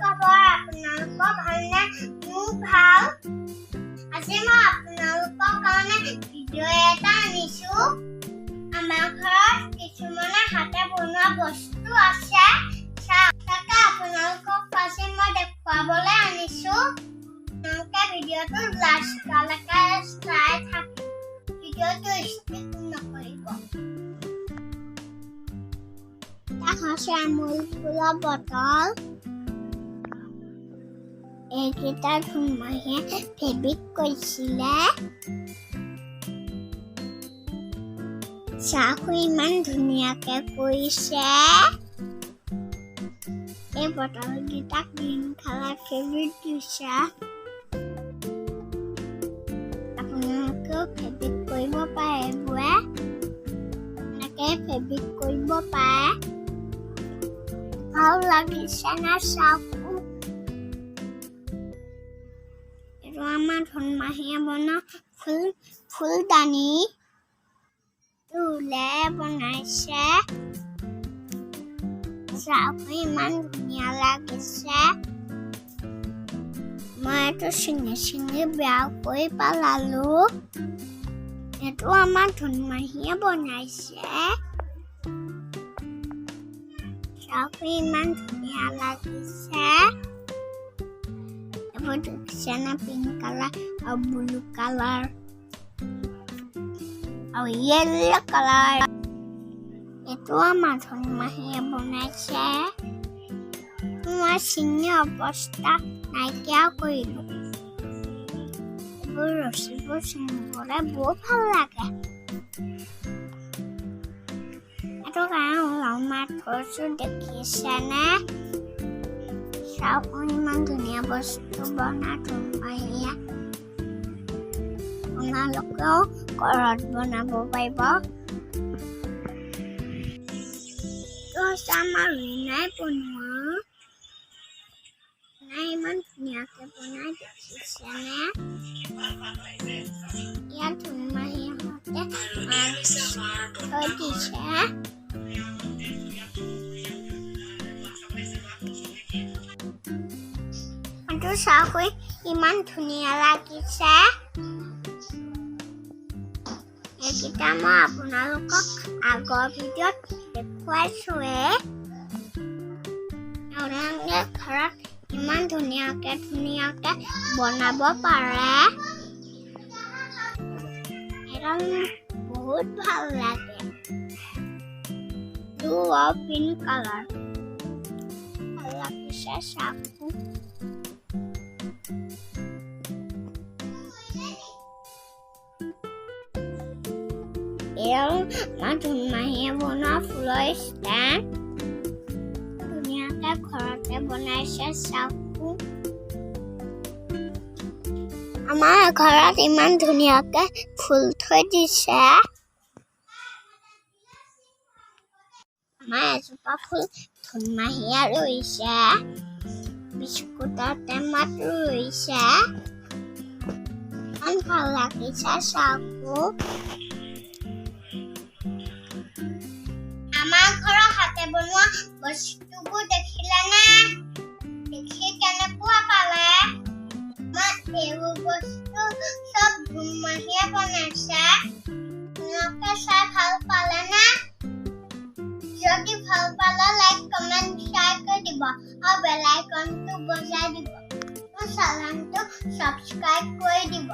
খবৰ আপোনালোকৰ ভালনে? মোৰ ভাল। আজি মই আপোনালোকৰ কাৰণে ভিডিঅ' এটা আনিছো। আমাৰ ঘৰত কিছুমান হাতে বনোৱা বস্তু আছে। তাকে আপোনালোকক আজি মই দেখুৱাবলৈ আনিছো। আপোনালোকে ভিডিঅ'টো লাষ্টলৈকে চাই থাকিব। ভিডিঅ'টো স্কিপ নকৰিব। আছে আমুল ফুলৰ বটল। এইকেইটা ধুমাহীয়ে ফেব্ৰিক কৰিছিলে। চাহু ইমান ধুনীয়াকে কৰিছে। এই বটলকেইটা গ্ৰীণ কালাৰ ফেব্ৰিক দিছে। আপোনালোকেও ফেব্ৰিক কৰিব পাৰে। এনেকে ফেব্ৰিক কৰিব পাৰে। ভাল লাগিছে না চাহু? এইটো আমাৰ ধুমাহীয়ে বনোৱা ফুলদানি ঊলে বনাইছে। চাহু ইমান ধুনীয়া লাগিছে। মই এইটো চিঙি বেয়া কৰি পেলালো। এইটো আমাৰ ধুমাহীয়ে বনাইছে। চাহু ইমান ধুনীয়া লাগিছে। এইবোৰ দেখিছে না, পিংক কালাৰ আৰু ব্লু কালাৰ আৰু য়েল্লো কালাৰ। এইটো আমাৰ ধুমাহীয়ে বনাইছে। মই চিঙি অৱস্থা নাইকিয়া কৰিলো। এইবোৰ ৰছীবোৰ চিঙিবলৈ বহুত ভাল লাগে। এইটো কাৰণে ওলাও মাত থৈছো, দেখিছেনে? চাহু ইমান ধুনীয়া বস্তু বনাই ধুমাহীয়ে। আপোনালোকেও ঘৰত বনাব পাৰিব। আমাৰ ৰীণাই বনোৱা। ইমান ধুনীয়াকে বনাই, দেখিছেনে? ইয়াত ধুমাহীহঁতে থৈ দিছে। চাহু ইমান ধুনীয়া লাগিছে। এইকেইটা মই আপোনালোকক আগৰ ভিডিঅ'ত দেখুৱাইছোৱে। আপোনালোকে ঘৰত ইমান ধুনীয়াকে বনাব পাৰে। একদম বহুত ভাল লাগে। ব্লু আৰু পিংক কালাৰ ভাল লাগিছে চাহু। আমাৰ ধুমাহীয়ে বনোৱা ফুলৰ ষ্টেণ্ড ধুনীয়াকে ঘৰতে বনাইছে চাহু। আমাৰ ঘৰত ইমান ধুনীয়াকে ফুল থৈ দিছে। আমাৰ এজোপা ফুল ধুমাহীয়ে ৰুইছে। বিস্কুটৰ টেমাত ৰুইছে। ইমান ভাল লাগিছে চাহু। আমাৰ ঘৰৰ হাতে বনোৱা বস্তুবোৰ দেখিলেনে? দেখি কেনেকুৱা পালে? এইবোৰ বস্তু চব ধুমাহীয়ে বনাইছে। আপোনালোকে চাই ভাল পালেনে? যদি ভাল পালে লাইক কমেণ্ট শ্বেয়াৰ কৰি দিব আৰু বেল আইকনটো বজাই দিব। মোৰ চেনেলটো ছাবস্ক্ৰাইব কৰি দিব।